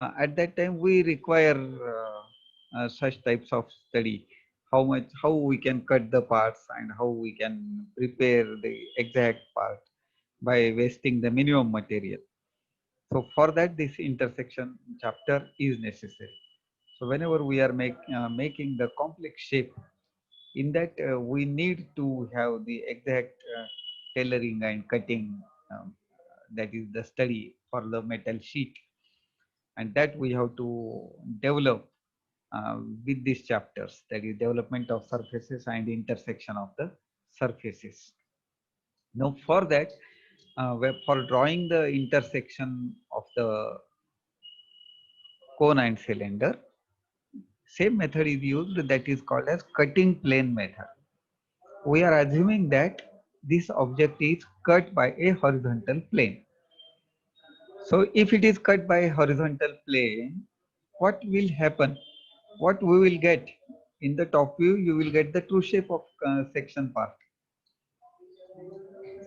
at that time we require such types of study, how we can cut the parts and how we can prepare the exact part by wasting the minimum material. So for that, this intersection chapter is necessary. So whenever we are making the complex shape, in that we need to have the exact tailoring and cutting, that is the study for the metal sheet, and that we have to develop uh, with these chapters, that is development of surfaces and intersection of the surfaces. Now for that, for drawing the intersection of the cone and cylinder, same method is used, that is called as cutting plane method. We are assuming that this object is cut by a horizontal plane. So if it is cut by a horizontal plane, what will happen? What we will get? In the top view, you will get the true shape of section part.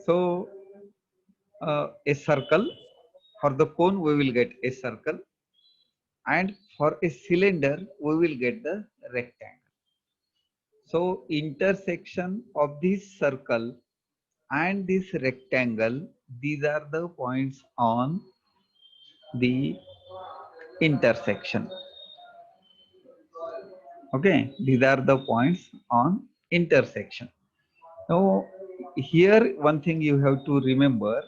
So a circle, for the cone we will get a circle, and for a cylinder we will get the rectangle. So intersection of this circle and this rectangle, these are the points on the intersection. Okay, these are the points on intersection. Now here one thing you have to remember,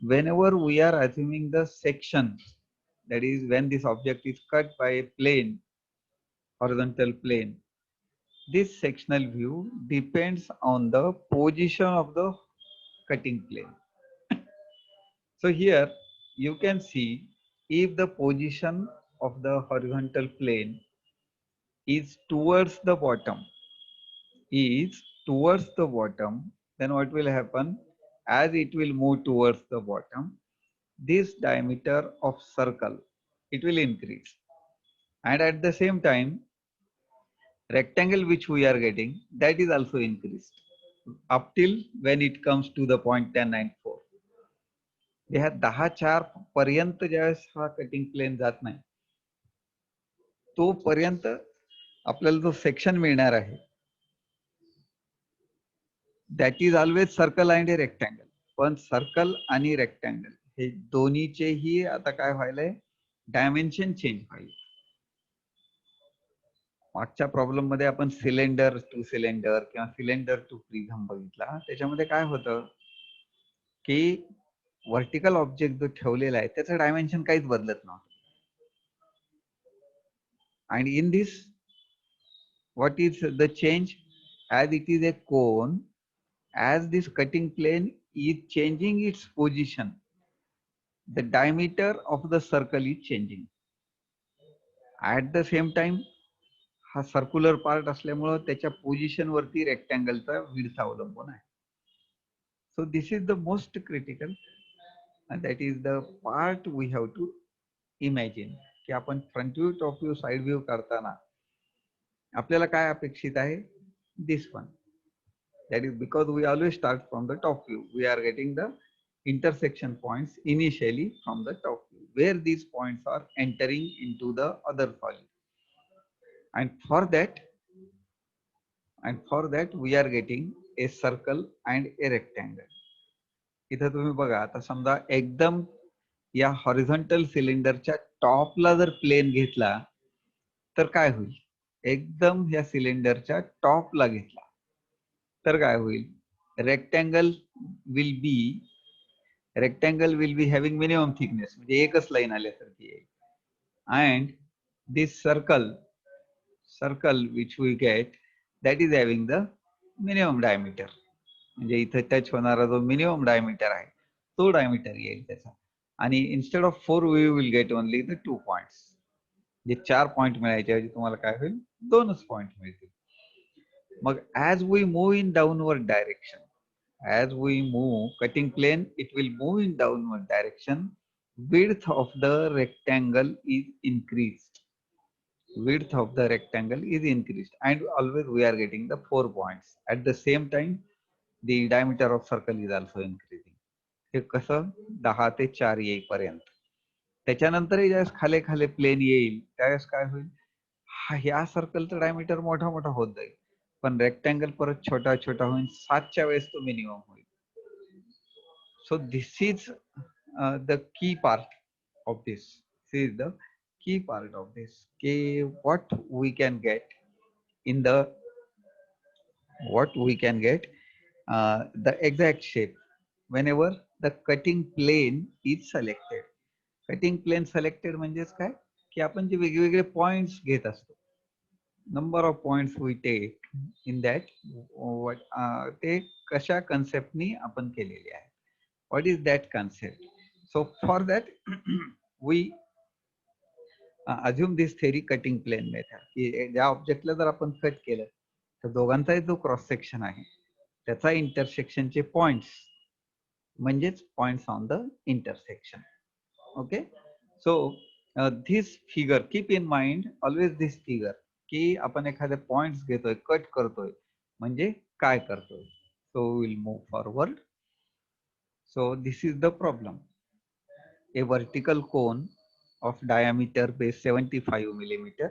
whenever we are assuming the section, that is when this object is cut by a plane, horizontal plane, this sectional view depends on the position of the cutting plane. So here you can see, if the position of the horizontal plane is towards the bottom, then what will happen? As it will move towards the bottom, this diameter of circle, it will increase. And at the same time, rectangle which we are getting, that is also increased up till when it comes to the point 1094. ह्या 10-4 पर्यंत ज्यावेळेस हा cutting plane जात नाही, तोपर्यंत आपल्याला जो section मिळणार आहे, that is always circle and A rectangle. पण सर्कल आणि रेक्टँगल हे दोन्हीचेही आता काय व्हायलंय, डायमेन्शन चेंज व्हायला. मागच्या प्रॉब्लेम मध्ये आपण सिलेंडर टू सिलेंडर किंवा सिलेंडर टू प्रिझम बघितला. त्याच्यामध्ये काय होतं की व्हर्टिकल ऑब्जेक्ट जो ठेवलेला आहे त्याचं डायमेन्शन काहीच बदलत नव्हतं. And in this, what is the change? As it is a cone, as this cutting plane is changing its position, the diameter of the circle is changing. At the same time, हा circular part असल्यामुळे त्याच्या position वरती रेक्टँगलचा width अवलंबून आहे. So this is the most critical, that is the part we have to imagine, की आपण front view, top view, side view करताना आपल्याला काय अपेक्षित आहे? This one. That is because we always start from the top view. We are getting the intersection points initially from the top view, where these points are entering into the other solid. And for that we are getting a circle and a rectangle. इथं तुम्ही बघा, आता समजा एकदम या horizontal सिलेंडरच्या टॉपला जर plane घेतला तर काय होईल? एकदम या सिलेंडरच्या टॉपला घेतला तर काय होईल? Rectangle will be having minimum thickness, म्हणजे एकच लाईन आल्यासारखी येईल. And this circle which we get, that is having the minimum diameter. म्हणजे इथं टच होणारा जो मिनिमम डायमीटर आहे तो डायमीटर येईल त्याचा. आणि instead of 4 we will get only the 2 points. जे 4 पॉइंट मिळायच्या ऐवजी तुम्हाला काय होईल? 2च पॉइंट मिळतील. मग as we move in downward direction, as we move cutting plane, it will move in downward direction. Width of the rectangle is increased. Width of the rectangle is increased, and always we are getting the 4 points. At the same time, the diameter of circle is also increasing. हे कसं? 10 ते 4 येईपर्यंत. त्याच्यानंतरही ज्यावेळेस खाले खाले plane येईल त्यावेळेस काय होईल, ह्या सर्कलचं डायमीटर मोठा मोठा होत जाईल, पण रेक्टँगल परत छोटा छोटा होईल, 7च्या वेळेस तो मिनिमम होईल. सो this is the key part of this. This is the key part of this. What we can get in the the exact shape whenever the cutting plane is selected. Cutting plane selected म्हणजेच काय की आपण जे वेगवेगळे points घेत असतो, number of points we take in that, ते कशा कन्सेप्टनी आपण केलेले आहे. What is that concept? So for that we assume this theory cutting plane method, की ज्या ऑब्जेक्टला जर आपण कट केलं तर दोघांचाही जो क्रॉस सेक्शन आहे त्याचा इंटरसेक्शनचे पॉइंट्स म्हणजेच points on the intersection. Okay, so this figure, keep in mind always this figure, की आपण एखादे पॉइंट्स घेतोय, कट करतोय म्हणजे काय करतोय. So will move forward. So this is the problem. A vertical cone of diameter base 75 millimeter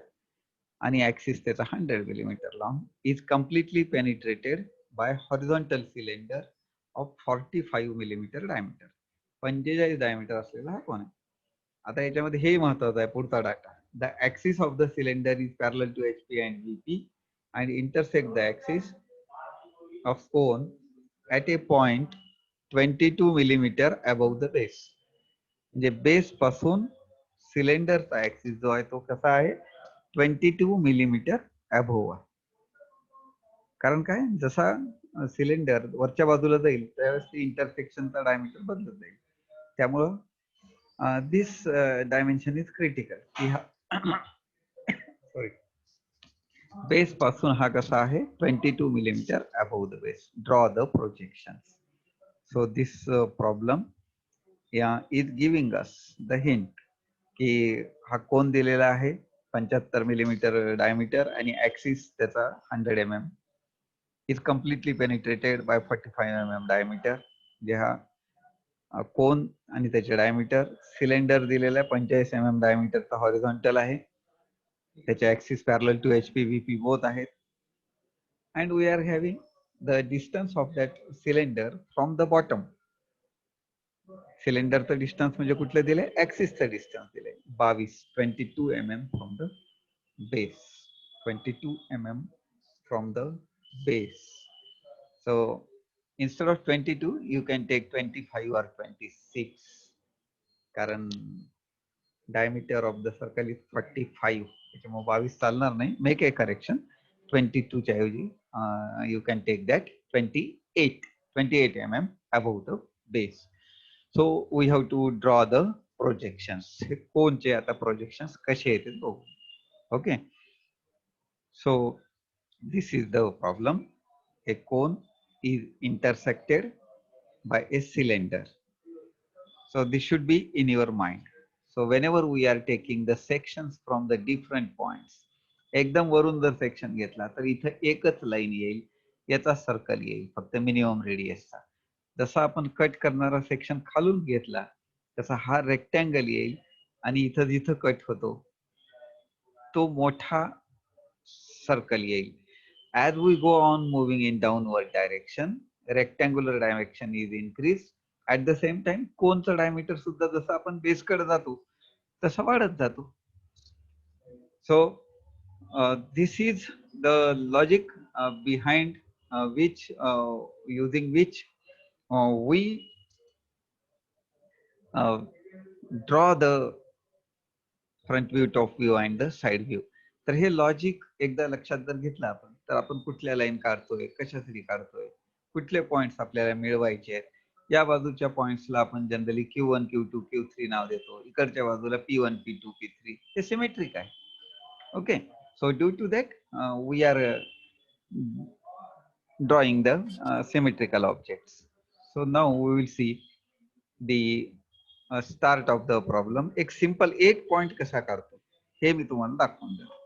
आणि axis त्याचा 100 millimeter long is completely penetrated by horizontal cylinder of 45 millimeter diameter. 45 diameter असलेला हा कोन आहे. आता याच्यामध्ये हे महत्वाचं आहे पुढचा data. The axis of the cylinder is parallel to HP and VP and intersect the axis of cone at a point 22 millimeter above the base. म्हणजे base पासून सिलेंडरचा ऍक्सिस जो आहे तो कसा आहे, 22 मिलीमीटर अबोव्ह आहे. कारण काय, जसा सिलेंडर वरच्या बाजूला जाईल त्यावेळेस ती इंटरसेक्शनचा डायमीटर बदलत जाईल. त्यामुळं this dimension is critical. Sorry, base पासून हा कसा आहे 22 millimetre above the base. Draw the projection. So this problem is giving us the hint की हा कोन दिलेला आहे 75 मिलीमीटर डायमीटर आणि ऍक्सिस त्याचा 100 mm is completely penetrated by 45 mm diameter. जे हा कोन आणि त्याचे डायमीटर, सिलेंडर दिलेला 45 mm डायमीटरचा हॉरिझॉन्टल आहे, त्याचे axis parallel to HP VP both आहेत, and we are having the distance of that cylinder from the bottom. सिलेंडरचं डिस्टन्स म्हणजे कुठलं दिले, ऍक्सिसचं डिस्टन्स दिले 22 mm from the base. 22 mm from the base. So instead of 22 you can take 25 or 26 कारण diameter of the circle is 45. त्याच्यामुळे 22 चालणार नाही. मेक ए करेक्शन, 22 च्या ऐवजी you can take that 28 mm above the base. So we have to draw the projections. हे कोणचे आता projections कसे येतील बघू. Okay, so this is the problem. A cone is intersected by a cylinder. So this should be in your mind. So whenever we are taking the sections from the different points, एकदम वरून जर section घेतला तर इथं एकच line येईल, याचा circle येईल फक्त मिनिमम रेडियसचा. जसा आपण कट करणारा सेक्शन खालून घेतला तसा हा रेक्टँगल येईल आणि इथं जिथं कट होतो तो मोठा सर्कल येईल. As we go on moving in downward direction, rectangular dimension is increased. At the same time, कोनचं डायमीटर सुद्धा जसं आपण बेसकडे जातो तसं वाढत जातो. So this is the logic behind using which we draw the front view, top view and the side view. तर हे logic एकदा लक्षात जर घेतलं आपण तर आपण कुठल्या लाईन काढतोय, कशासाठी काढतोय, कुठले पॉइंट्स आपल्याला मिळवायचे आहेत. या बाजूच्या पॉइंट्सला आपण जनरली Q1, Q2, Q3 नाव देतो, इकडच्या बाजूला P1, P2, P3. हे सिमेट्रिक आहे. Okay, so due to that we are drawing the symmetrical objects. So now we will see the start of the problem. एक सिंपल एक पॉइंट कसा काढतो हे मी तुम्हाला दाखवून देतो.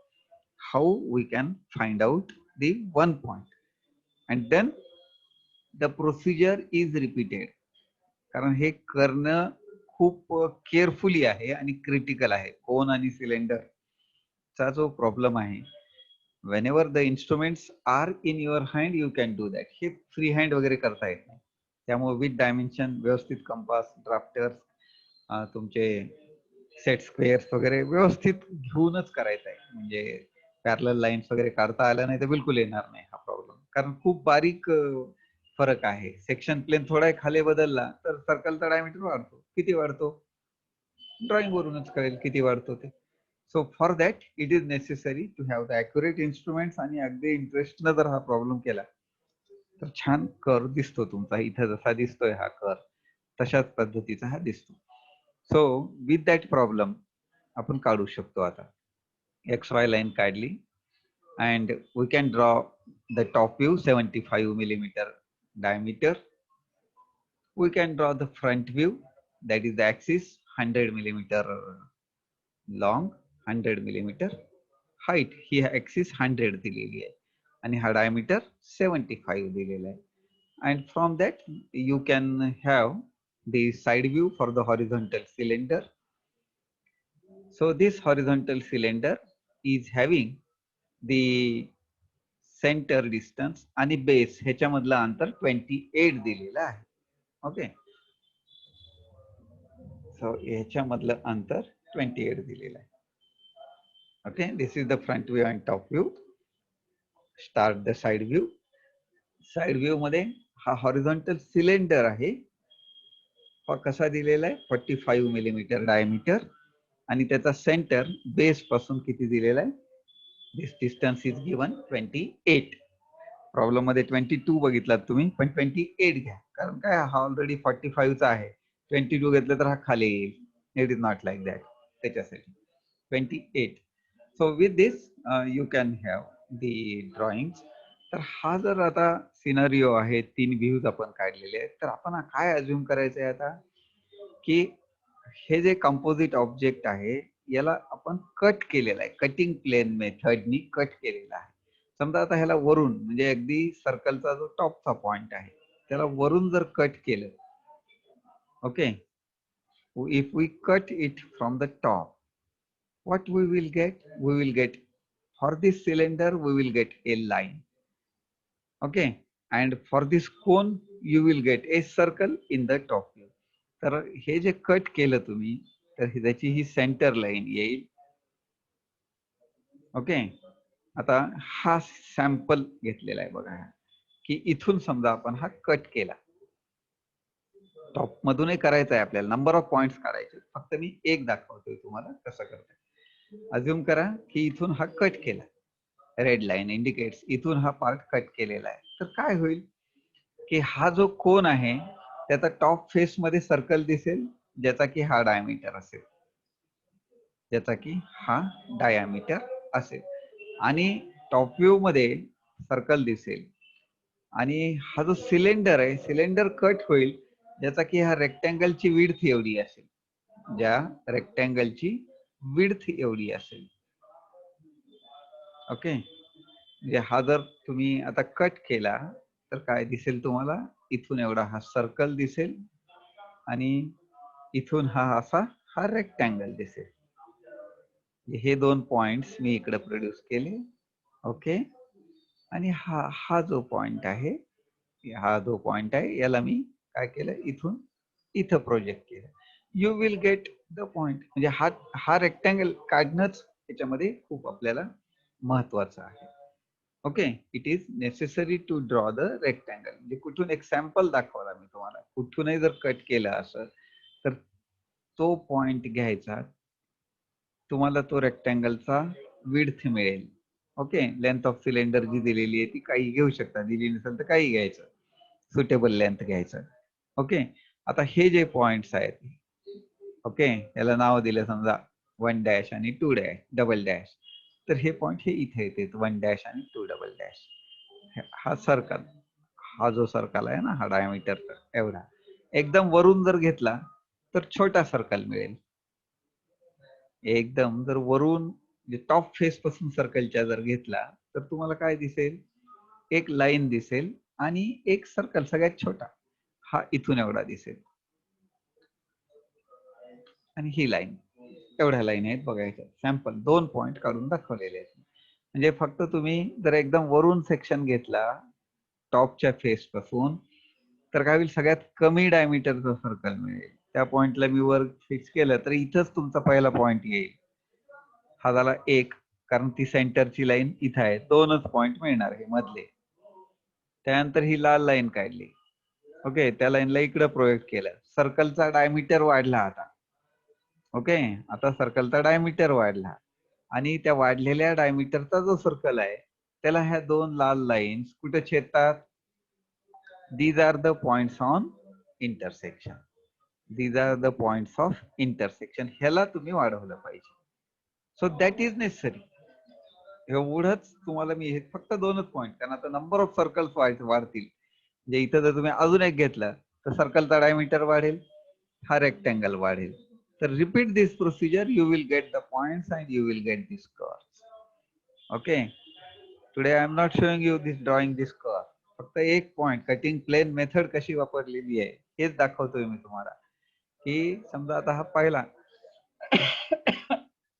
How we can find out the one point and then the procedure is repeated. कारण हे करणं खूप केअरफुली आहे आणि क्रिटिकल आहे. कोन आणि सिलेंडरचा जो प्रॉब्लेम आहे, whenever the instruments are in your hand you can do that. हे फ्री हँड वगैरे करता येत नाही. त्यामुळे विथ डायमेन्शन, व्यवस्थित कंपास, ड्राफ्टर्स, तुमचे सेट स्क्वेअर्स वगैरे व्यवस्थित घेऊनच करायचं आहे. म्हणजे पॅरलल लाईन्स वगैरे काढता आल्या नाही तर बिलकुल येणार नाही हा प्रॉब्लेम. कारण खूप बारीक फरक आहे. सेक्शन प्लेन थोडा खाली बदलला तर सर्कलचा डायमीटर वाढतो. किती वाढतो? ड्रॉइंग वरूनच कळेल किती वाढतो ते. So for that it is necessary to have the accurate instruments. आणि अगदी इंटरेस्टनं जर हा प्रॉब्लेम केला तर छान कर्व दिसतो तुमचा. इथं जसा दिसतोय हा कर्व तशाच पद्धतीचा हा दिसतो. सो विथ दॅट प्रॉब्लेम आपण काढू शकतो. आता XY लाईन काढली and we can draw the top view 75 millimeter diameter. We can draw the front view, that is the axis 100 millimeter long, 100 millimeter height. He axis 100 दिलेली आहे आणि हा diameter 75 दिलेला आहे. And from that you can have the side view for the horizontal cylinder. So this horizontal cylinder is having the center distance आणि base ह्याच्यामधलं अंतर 28 दिलेलं आहे. ओके, सो ह्याच्यामधलं अंतर 28 दिलेलं आहे. Okay, this is the front view and top view. Start the side view. Side view मध्ये हा horizontal cylinder आहे. हा कसा दिलेला आहे? 45 मिलीमीटर डायमीटर आणि त्याचा सेंटर बेस पासून किती दिलेला आहे? This distance is given 28. Problem मध्ये 22 बघितलात तुम्ही, पण 28 घ्या. कारण काय, हा ऑलरेडी 45 चा आहे. 22 घेतलं तर हा खाली येईल. It is not like that. त्याच्यासाठी 28. So with this you can have the drawing. तर हा जर आता सिनारिओ आहे, 3 व्ह्यूज आपण काढलेले आहेत, तर आपण काय अज्युम करायचं आहे आता, की हे जे कंपोजिट ऑब्जेक्ट आहे याला आपण कट केलेलं आहे. कटिंग प्लेन मेथडनी कट केलेला आहे. समजा आता ह्याला वरून, म्हणजे अगदी सर्कलचा जो टॉपचा पॉइंट आहे त्याला वरून जर कट केलं, okay, if we cut it from the top, what we will get? We will get, for this cylinder we will get a line. Okay, and for this cone you will get a circle in the top view. तर हे जे cut केलं तुम्ही, तर त्याची ही centre line येईल. Okay, आता हा sample घेतलेला आहे बघा, की इथून समजा आपण हा कट केला. टॉप मधूनही करायचा आहे आपल्याला, नंबर ऑफ पॉइंट्स काढायचे. फक्त मी एक दाखवतोय तुम्हाला कसं करतोय. अज्युम करा की इथून हा कट केला. रेड लाईन इंडिकेट्स इथून हा पार्ट कट केलेला आहे. तर काय होईल की हा जो कोन आहे त्याचा टॉप फेस मध्ये सर्कल दिसेल, ज्याचा की हा डायमीटर असेल, ज्याचा की हा डायमीटर असेल. आणि टॉप व्ह्यू मध्ये सर्कल दिसेल. आणि हा जो सिलेंडर आहे, सिलेंडर कट होईल ज्याचा की हा रेक्टँगलची विड्थ एवढी असेल, ज्या रेक्टँगलची विड्थ एवढी असेल. ओके, म्हणजे हा जर तुम्ही आता कट केला तर काय दिसेल तुम्हाला? इथून एवढा हा सर्कल दिसेल आणि इथून हा असा हा रेक्टँगल दिसेल. हे 2 पॉइंट्स मी इकडे प्रोड्यूस केले. ओके, आणि हा जो पॉइंट आहे, हा जो पॉइंट आहे याला मी काय केलं, इथून इथं प्रोजेक्ट केलं. You will get the point. म्हणजे हा रेक्टँगल काढणंच त्याच्यामध्ये खूप आपल्याला महत्वाचं आहे. Okay, it is necessary to draw the rectangle. म्हणजे कुठून एक सॅम्पल दाखवला मी तुम्हाला, कुठूनही जर कट केलं असं तर तो पॉइंट घ्यायचा, तुम्हाला तो रेक्टँगलचा विड्थ मिळेल. ओके, लेंथ ऑफ सिलेंडर जी दिलेली आहे ती काही घेऊ शकता, दिली नसेल तर काही घ्यायचं, सुटेबल लेंथ घ्यायचं. ओके, आता हे जे पॉइंट्स आहेत, ओके, याला नाव दिलं समजा 1 डॅश आणि 2 डॅश, डबल डॅश. तर हे पॉइंट हे इथे येते 1 डॅश आणि 2 डबल डॅश. हा सर्कल, हा जो सर्कल आहे ना, हा डायमीटर एवढा, एकदम वरून जर घेतला तर छोटा सर्कल मिळेल. एकदम जर वरून टॉप फेस पासून सर्कलच्या जर घेतला तर तुम्हाला काय दिसेल? एक लाईन दिसेल आणि एक सर्कल सगळ्यात छोटा हा इथून एवढा दिसेल. आणि ही लाईन, एवढ्या लाईन आहेत बघायच्या. सॅम्पल 2 पॉइंट काढून दाखवलेले आहेत. म्हणजे फक्त तुम्ही जर एकदम वरून सेक्शन घेतला टॉपच्या फेस पासून, तर काय होईल, सगळ्यात कमी डायमीटरचं सर्कल मिळेल. त्या पॉइंटला मी वर फिक्स केलं तर इथंच तुमचा पहिला पॉइंट येईल. हा झाला 1, कारण ती सेंटरची लाईन इथं आहे. 2च पॉइंट मिळणार हे मधले. त्यानंतर ही लाल लाईन काढली. ओके, त्या लाईनला इकडे प्रोजेक्ट केलं. सर्कलचा डायमीटर वाढला आता. ओके, आता सर्कलचा डायमीटर वाढला आणि त्या वाढलेल्या डायमीटरचा जो सर्कल आहे त्याला ह्या 2 लाल लाईन्स कुठे छेदतात? These are the points on intersection. These are the points of intersection. ह्याला तुम्ही वाढवलं पाहिजे. So that is necessary. एवढंच तुम्हाला मी हे फक्त 2च पॉइंट, कारण आता नंबर ऑफ सर्कल्स वाढतील. म्हणजे इथं जर तुम्ही अजून एक घेतलं तर सर्कलचा डायमीटर वाढेल, हा रेक्टँगल वाढेल. तर repeat this procedure, you will get the points and you will get this curves. Okay, today I am not showing you this drawing this curve. फक्त एक पॉइंट, कटिंग प्लेन मेथड कशी वापरलेली आहे हेच दाखवतोय मी तुम्हाला. की समजा आता हा पहिला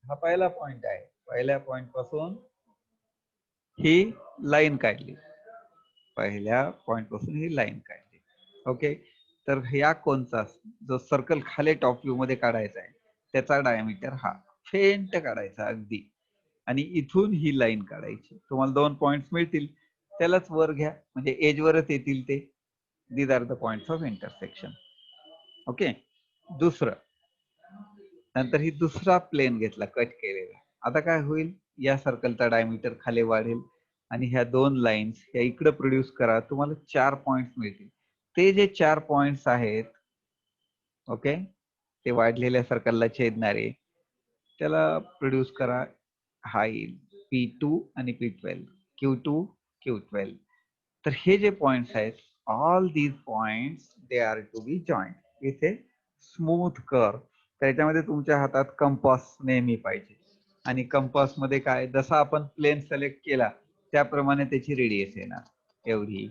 हा पहिला पॉइंट आहे. पहिल्या पॉइंट पासून ही लाईन काढली. पहिल्या पॉइंट पासून ही लाईन काढली. ओके, तर या कोणचा जो सर्कल खाली टॉप व्ह्यू मध्ये काढायचा आहे त्याचा डायमीटर हा फेंट काढायचा अगदी, आणि इथून ही लाईन काढायची. तुम्हाला 2 पॉइंट्स मिळतील, त्यालाच वर घ्या म्हणजे एज वरच येतील ते. These are the points of intersection. Okay, दुसरं, नंतर ही दुसरा प्लेन घेतला कट केलेला. आता काय होईल, या सर्कलचा डायमीटर खाली वाढेल आणि ह्या 2 लाईन्स या इकडे प्रोड्यूस करा. तुम्हाला 4 पॉइंट्स मिळतील. ते जे 4 पॉइंट्स आहेत, ओके, ते वाढलेल्या सर्कलला छेदणारे, त्याला प्रोड्यूस करा. हा येईल P2 आणि P12, Q2 Q12. तर हे जे पॉइंट्स आहेत, all these points they are to be joint with a smooth curve. त्याच्यामध्ये तुमच्या हातात कंपास नेहमी पाहिजे. आणि कंपास मध्ये काय, जसा आपण प्लेन सिलेक्ट केला त्याप्रमाणे त्याची रेडियस येणार. एवढी,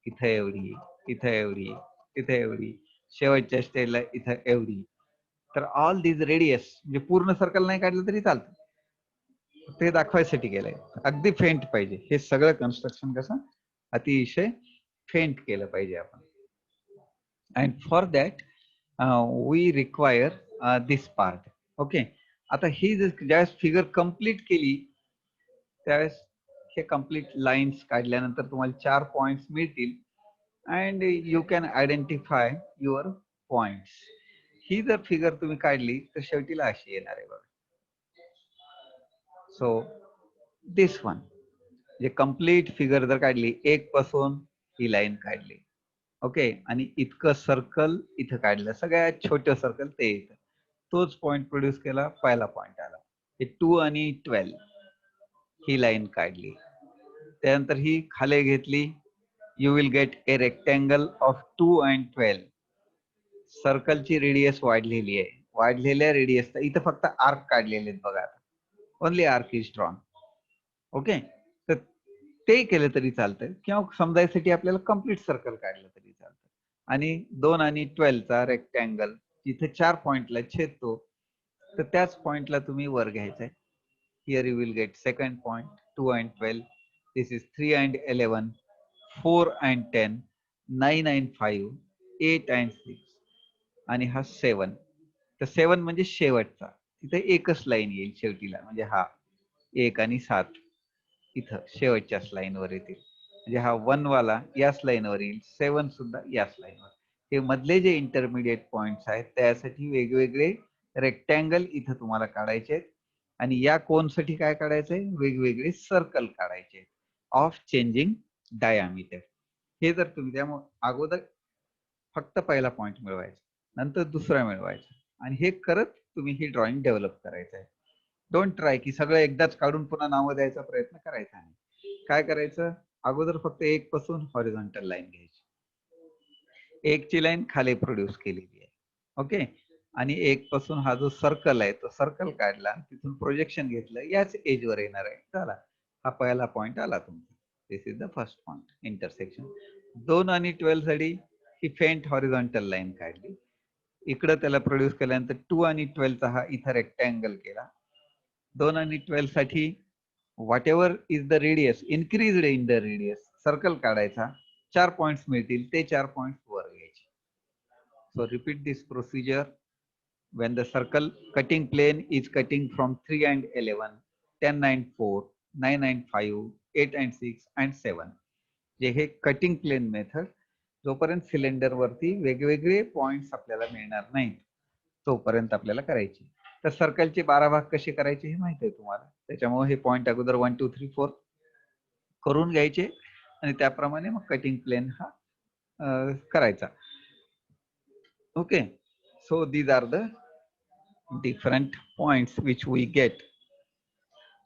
इथं एवढी, इथं एवढी, इथं एवढी, शेवटच्या स्टेजला इथं एवढी. तर ऑल दीज रेडियस, म्हणजे पूर्ण सर्कल नाही काढलं तरी चालतं, ते दाखवायसाठी केलंय. अगदी फेंट पाहिजे. हे सगळं कन्स्ट्रक्शन कसं अतिशय फेंट केलं पाहिजे आपण. And for that we require this part. Okay, आता ही ज्यावेळेस फिगर कम्प्लीट केली त्यावेळेस हे कम्प्लीट लाईन्स काढल्यानंतर तुम्हाला 4 पॉइंट्स मिळतील and you can identify your points. ही जर फिगर तुम्ही काढली तर शेवटीला अशी येणार आहे बघा. सो दिस वन, म्हणजे कम्प्लीट फिगर जर काढली, 1 पासून ही लाईन काढली. ओके, आणि इतकं सर्कल इथं काढलं, सगळ्यात छोटं सर्कल ते इथं, तोच पॉइंट प्रोड्यूस केला, पहिला पॉइंट आला. हे 2 आणि 12 ही लाईन काढली. त्यानंतर ही खाली घेतली, you will get a rectangle of 2 and 12. सर्कलची रेडियस वाढलेली आहे. वाढलेल्या रेडियसचा इथं फक्त आर्क काढलेले आहेत बघा. Only arc is drawn. Okay, तर ते केलं तरी चालतं, किंवा समजायसाठी आपल्याला कम्प्लीट सर्कल काढलं तरी चालतं. आणि 2 आणि 12चा रेक्टँगल जिथे 4 पॉइंटला छेदतो, तर त्याच पॉइंटला तुम्ही वर घ्यायचंय. Here you will gate second point, 2 and 12. This is 3 and 11, 4 and 10, 9 and 5, 8 and 6, आणि हा 7. तर 7 म्हणजे शेवटचा, तिथे एकच लाईन येईल शेवटीला, म्हणजे हा 1 आणि 7 इथं शेवटच्याच लाईनवर येतील. म्हणजे हा 1 वाला याच लाईनवर येईल, 7 सुद्धा याच लाईनवर. हे मधले जे इंटरमिडिएट पॉइंट्स आहेत त्यासाठी वेगवेगळे रेक्टँगल इथं तुम्हाला काढायचे आहेत. आणि या कोनसाठी काय काढायचंय, वेगवेगळे सर्कल काढायचे ऑफ चेंजिंग डायामीटर. हे जर तुम्ही, त्यामुळे अगोदर फक्त पहिला पॉइंट मिळवायचा, नंतर दुसरा मिळवायचा, आणि हे करत तुम्ही ही ड्रॉइंग डेव्हलप करायचं आहे. डोंट ट्राय की सगळं एकदाच काढून पुन्हा नावं द्यायचा प्रयत्न करायचा नाही. काय करायचं, अगोदर फक्त 1 पासून हॉरिझॉन्टल लाईन घ्यायची. 1 ची लाईन खाली प्रोड्यूस केलेली आहे. ओके, आणि 1 पासून हा जो सर्कल आहे तो सर्कल काढला, तिथून प्रोजेक्शन घेतलं, याच एजवर येणार आहे. चला, हा पहिला पॉइंट आला तुमचा. This is the first point intersection. 2 आणि 12 साठी ही फेंट हॉरिझॉन्टल लाईन काढली. इकडे त्याला प्रोड्यूस केल्यानंतर 2 आणि 12 चा हा इथं रेक्टँगल केला. 2 आणि 12 साठी what ever is the radius increased in the radius circle काढायचा, 4 पॉइंट्स मिळतील, ते 4 पॉइंट्स वर घ्यायचे. सो repeat this procedure when the circle cutting plane is cutting from 3 and 11, 10 and 4, 9 and 5, 8 and 6 and 7. जे हे कटिंग प्लेन मेथड जोपर्यंत cylinder वरती वेगवेगळे points आपल्याला मिळणार नाहीत तोपर्यंत आपल्याला करायची. तर सर्कलचे 12 भाग कसे करायचे हे माहिती आहे तुम्हाला. त्याच्यामुळे हे पॉइंट अगोदर 1 2 3 4 करून घ्यायचे आणि त्याप्रमाणे मग कटिंग प्लेन हा करायचा. Okay, so these are the different points which we get.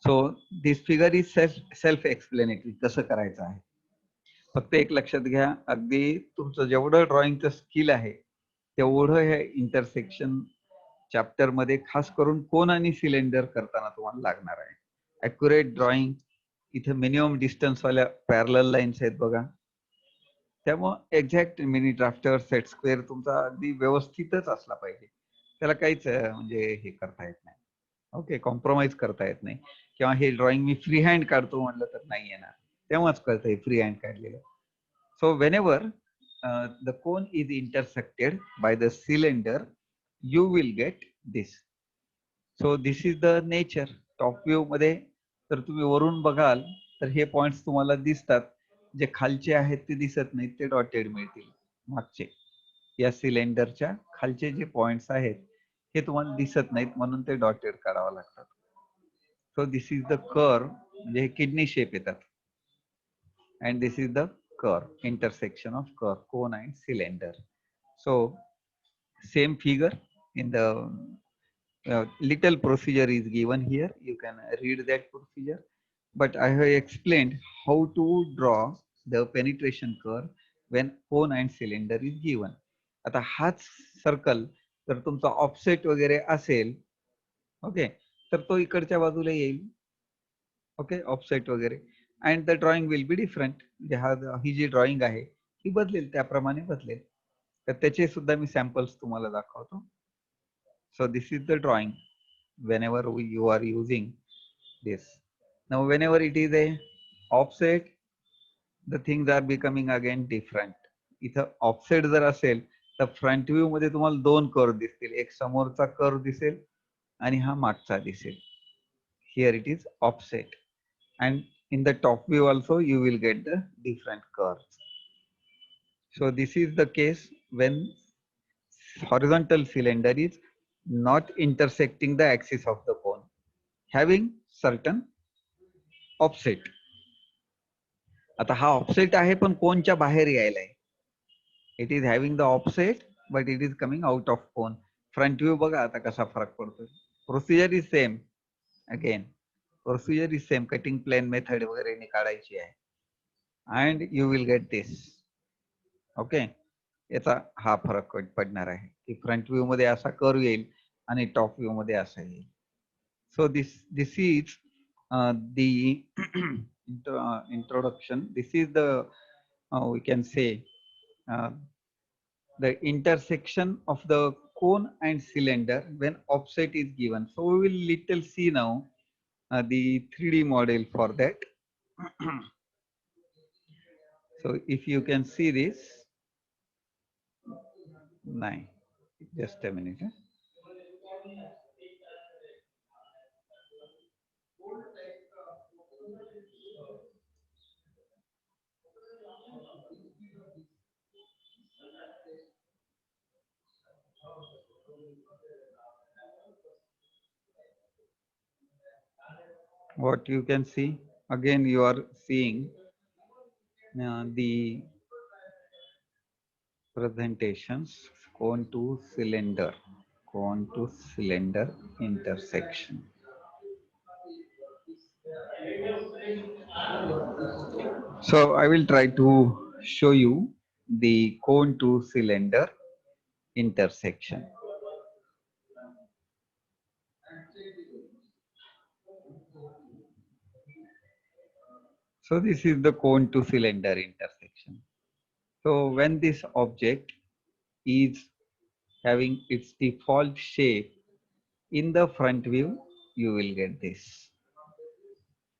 So this figure is self explanatory. कसं करायचं आहे फक्त एक लक्षात घ्या, अगदी तुमचं जेवढं ड्रॉइंगचं स्किल आहे तेवढं हे इंटरसेक्शन चॅप्टर मध्ये खास करून कोन आणि सिलेंडर करताना तुम्हाला लागणार आहे. ॲक्युरेट ड्रॉइंग, इथे मिनिमम डिस्टन्स वाल्या पॅरलल लाईन्स आहेत बघा, त्यामुळे exact mini drafter set square तुमचा अगदी व्यवस्थितच असला पाहिजे. त्याला काहीच म्हणजे हे करता येत नाही, ओके, कॉम्प्रोमाइज करता येत नाही. किंवा हे ड्रॉइंग मी फ्री हँड काढतो म्हणलं तर नाही येणार, तेव्हाच कळतंय फ्री हँड काढलेलं. So whenever the cone is intersected by the cylinder you will get this. So this is the nature. Top view मध्ये तर तुम्ही वरून बघाल तर हे पॉइंट्स तुम्हाला दिसतात, जे खालचे आहेत ते दिसत नाहीत, ते डॉटेड मिळतील. मागचे या सिलेंडरच्या खालचे जे पॉइंट्स आहेत हे तुम्हाला दिसत नाहीत, म्हणून ते डॉटेड काढावं लागतात. सो दिस इज द कर्व, म्हणजे हे किडनी शेप येतात. And this is the curve, intersection of curve, cone and cylinder. So same figure in the little procedure is given here. You can read that procedure, but I have explained how to draw the penetration curve when cone and cylinder is given. आता हाच circle तर तुमचा offset वगैरे असेल, okay, तर तो इकडच्या बाजूला येईल, ओके, ऑफसेट वगैरे, and the drawing will be different. ही जी ड्रॉइंग आहे ती बदलेल, त्याप्रमाणे बदलेल. तर त्याचे सुद्धा मी सॅम्पल्स तुम्हाला दाखवतो. So this is the drawing whenever you are using this. Now whenever it is a offset, the things are becoming again different. इथं ऑफसेट जर असेल तर फ्रंट व्ह्यू मध्ये तुम्हाला दोन कर्व दिसतील, एक समोरचा कर्व दिसेल आणि हा मागचा दिसेल. Here it is offset, and in the top view also you will get the different curves. So this is the case when horizontal cylinder is not intersecting the axis of the cone, having certain offset. आता हा offset आहे पण कोनच्या बाहेर यायला आहे. It is having the offset but it is coming out of cone. Front view बघा आता कसा फरक पडतोय. Procedure is same, again procedure is same, cutting plane method वगैरे काढायची आहे, and you will get this. Okay, याचा हा फरक पडणार आहे की फ्रंट व्ह्यू मध्ये असा कर्व येईल आणि टॉप व्ह्यू मध्ये असा येईल. सो this is the introduction. This is the we can say the intersection of the cone and cylinder when offset is given. So we will little see now the 3D model for that. So if you can see this, nine, just a minute. What you can see, again you are seeing the presentations, cone to cylinder intersection. So I will try to show you the cone to cylinder intersection. So this is the cone to cylinder intersection. So when this object is having its default shape, in the front view, you will get this.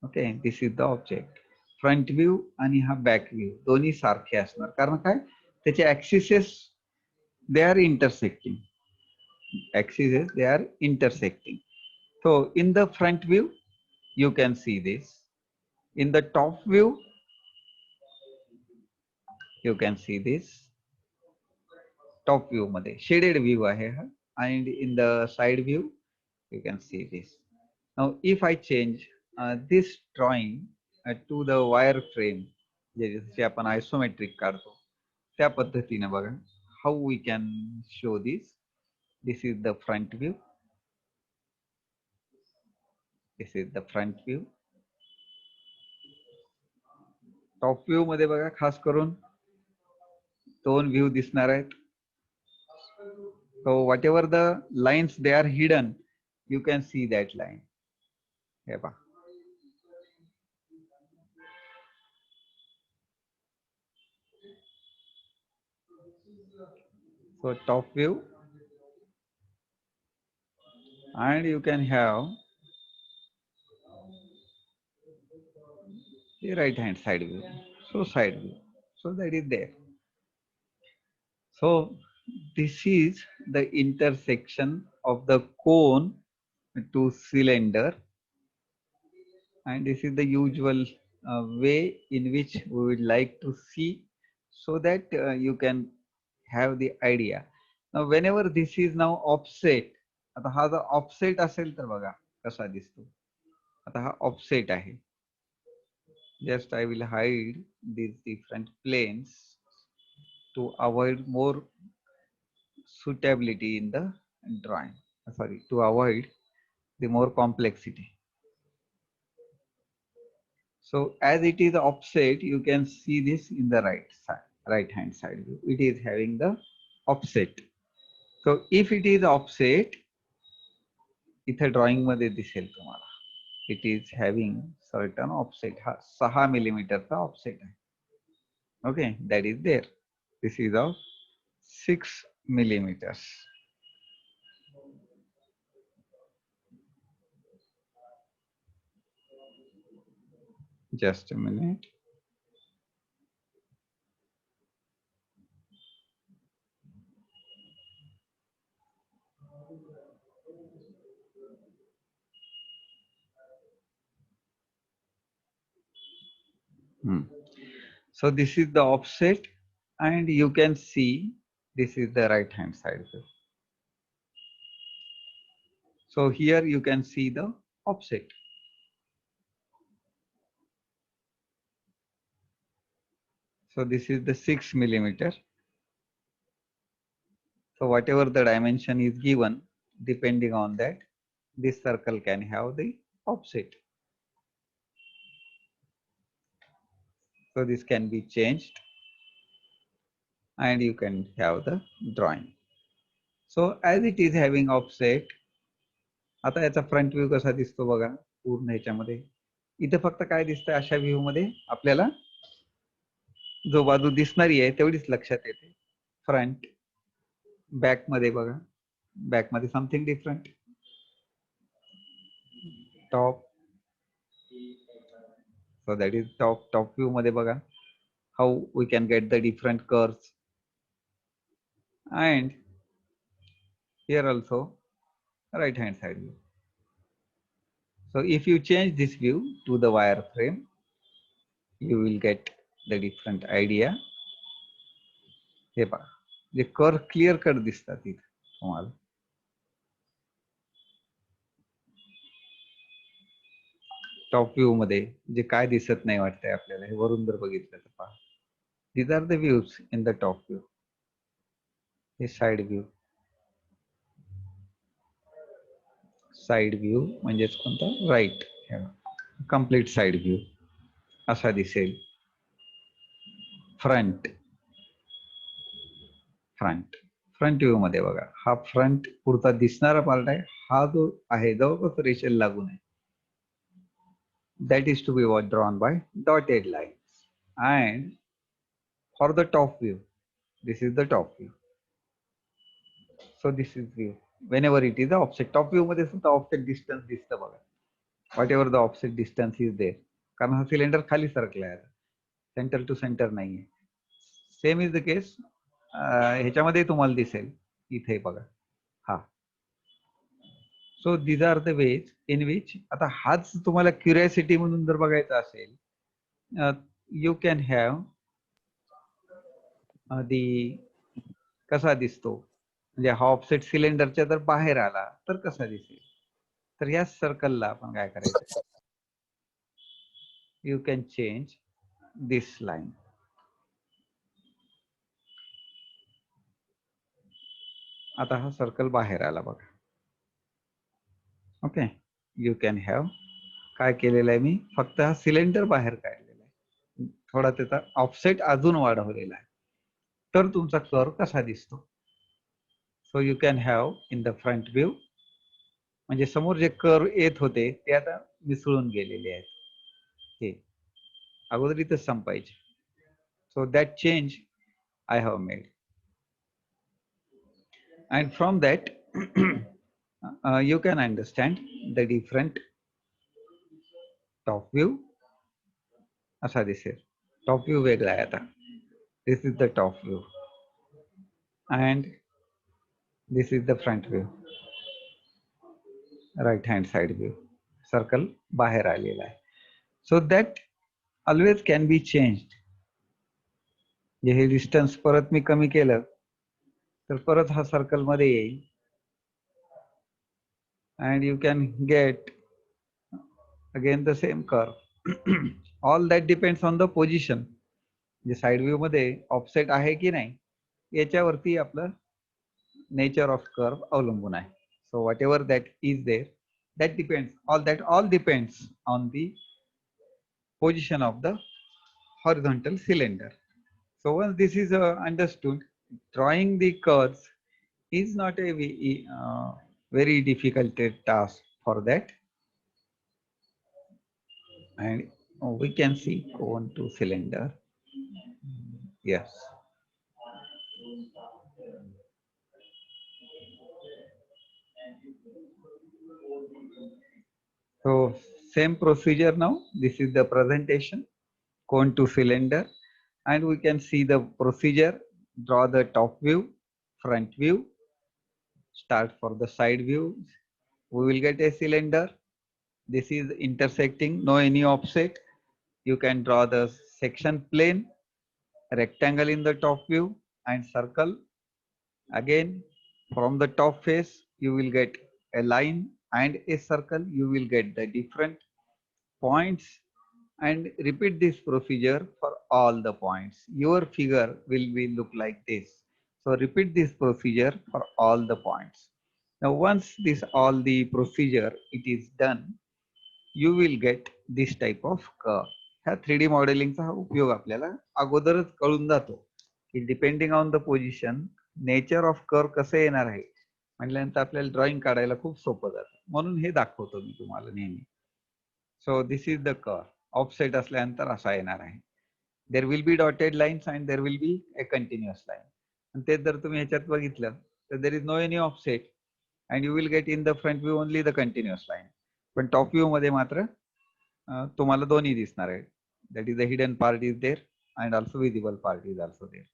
Okay, this is the object. Front view आणि हा back view दोन्ही सारखे असणार, कारण काय त्याचे axes they are intersecting. Axes they are intersecting. So in the front view, you can see this. In the top view, you can see this. Top view मध्ये shaded view आहे हा, and in the side view, you can see this. Now, if I change this drawing to the wireframe, जे आपण isometric काढतो, त्या पद्धतीने बघा. How we can show this? This is the front view. This is the front view. Top view मध्ये बघा, खास करून दोन व्ह्यू दिसणार आहेत. So whatever the lines they are hidden, you can see that line. हे पहा. So top view, and you can have the right hand side view. So side view. So that is there. So this is the intersection of the cone to cylinder, and this is the usual way in which we would like to see, so that you can have the idea. Now whenever this is now offset, आता हा जर offset असेल तर बघा कसा दिसतो. आता हा ऑफसेट आहे. Just I will hide these different planes to avoid more suitability in the drawing. Sorry, to avoid the more complexity. So as it is offset, you can see this in the right hand side view. It is having the offset. So if it is offset, इथे drawing मध्ये दिसेल तुम्हाला. It is having certain offset. हा 6 मिलीमीटरचा offset आहे. Okay, that is there. This is of 6 millimeters. Just a minute. So this is the offset, and you can see this is the right hand side view. So here you can see the offset. So this is the 6 millimeter. So whatever the dimension is given, depending on that, this circle can have the offset. So this can be changed, and you can have the drawing. So as it is having offset, आता याचा front view कसा दिसतो बघा पूर्ण ह्याच्यामध्ये. इथे फक्त काय दिसतंय अशा व्ह्यू मध्ये आपल्याला जो बाजू दिसणारी आहे तेवढीच लक्षात येते. फ्रंट बॅक मध्ये बघा, बॅक मध्ये something different. Top, so that is top view मध्ये बघा how we can get the different curves, and here also right hand side view. So if you change this view to the wireframe, you will get the different idea. हे पहा, J curve clear cut दिसतात इथे तुम्हाला. Top view मध्ये जे काय दिसत नाही वाटतंय आपल्याला, हे वरून जर बघितलं तर पहा. These are the views in the top view. हे साइड व्ह्यू. साइड व्ह्यू म्हणजेच कोणता, राईट. कंप्लीट साइड व्ह्यू असा दिसेल. फ्रंट फ्रंट फ्रंट व्ह्यू मध्ये बघा, हा फ्रंट पुढचा दिसणारा पार्ट आहे. हा जो आहे जवळपास रेषेला लागून आहे. That is to be drawn by dotted lines. And for the top view, this is the top view. So this is view. Whenever it is the offset, top view मध्ये सुद्धा offset distance दिसतं बघा. Whatever the offset distance is there. कारण हा cylinder खाली सरकला आहे, centre to centre नाहीये. सेम इज द केस ह्याच्यामध्ये तुम्हाला दिसेल इथे बघा. हा. So these are the ways in which, आता हाच तुम्हाला क्युरियोसिटी म्हणून जर बघायचा असेल, यू कॅन हॅव दी कसा दिसतो, म्हणजे हा ऑफसेट सिलेंडरच्या जर बाहेर आला तर कसा दिसेल. तर या सर्कलला आपण काय करायचं, you can change this line. आता हा सर्कल बाहेर आला बघा. ओके, यू कॅन हॅव काय केलेलं आहे मी, फक्त हा सिलेंडर बाहेर काढलेला आहे, थोडा त्याचा ऑफसेट अजून वाढवलेला आहे, तर तुमचा कर्व कसा दिसतो. So you can have in the front view, म्हणजे समोर जे कर्व येत होते ते आता मिसळून गेलेले आहेत, हे अगोदर इथंच संपायचे. So that change I have made, and from that you can understand the different top view. असा दिसेल, टॉप व्ह्यू वेगळा आहे आता. This is the top view and this is the front view, right hand side view. Circle बाहेर आलेला आहे. So that always can be changed. हे distance परत मी कमी केलं तर परत हा सर्कल मध्ये येईल, and you can get again the same curve. All that depends on the position. J side view मध्ये ऑफसेट आहे की नाही याच्यावरती आपलं नेचर ऑफ कर्व अवलंबून आहे. So whatever that is there, that depends, all depends on the position of the horizontal cylinder. So once this is understood, drawing the curves is not a very difficult task for that. And we can see cone to cylinder. Yes. So same procedure now. This is the presentation, cone to cylinder, and we can see the procedure. Draw the top view, front view, start for the side view. We will get a cylinder. This is intersecting, no any offset. You can draw the section plane, rectangle in the top view, and circle. Again, from the top face, you will get a line and a circle. You will get the different points, and repeat this procedure for all the points. Your figure will be look like this. So repeat this procedure for all the points. Now once this all the procedure it is done, you will get this type of curve. ह्या 3D मॉडेलिंगचा हा उपयोग आपल्याला अगोदरच कळून जातो की depending on the position nature of curve कसं येणार आहे म्हटल्यानंतर आपल्याला ड्रॉइंग काढायला खूप सोपं जातं, म्हणून हे दाखवतो मी तुम्हाला नेहमी. So this is the curve. Offset असल्यानंतर असा येणार आहे. There will be dotted lines and there will be a continuous line. आणि ते जर तुम्ही ह्याच्यात बघितलं तर there is no any offset and you will get in the front view only the continuous line. पण टॉप व्ह्यू मध्ये मात्र तुम्हाला दोन्ही दिसणार आहे. That is the hidden part is there and also visible part is also there.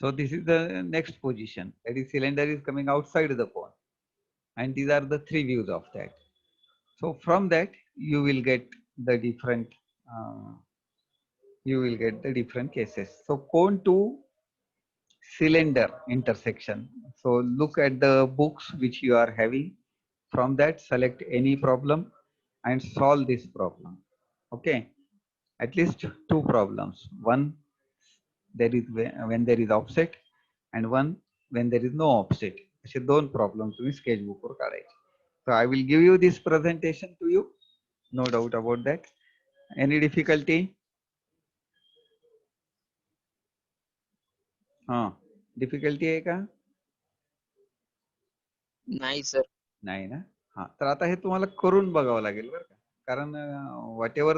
So this is the next position, that is cylinder is coming outside the cone, and these are the 3 views of that. So from that you will get the different cases. So cone to cylinder intersection. So look at the books which you are having. From that select any problem and solve this problem. Okay, at least 2 problems. One there is when there is offset, and one when there is no offset. असे 2 problem तुम्ही sketchbook वर काढायचे. So I will give you this presentation to you, no doubt about that. Any difficulty? Difficulty आहे का? नाही sir. नाही ना. तर आता हे तुम्हाला करून बघावं लागेल बरं का, कारण व्हॉट एव्हर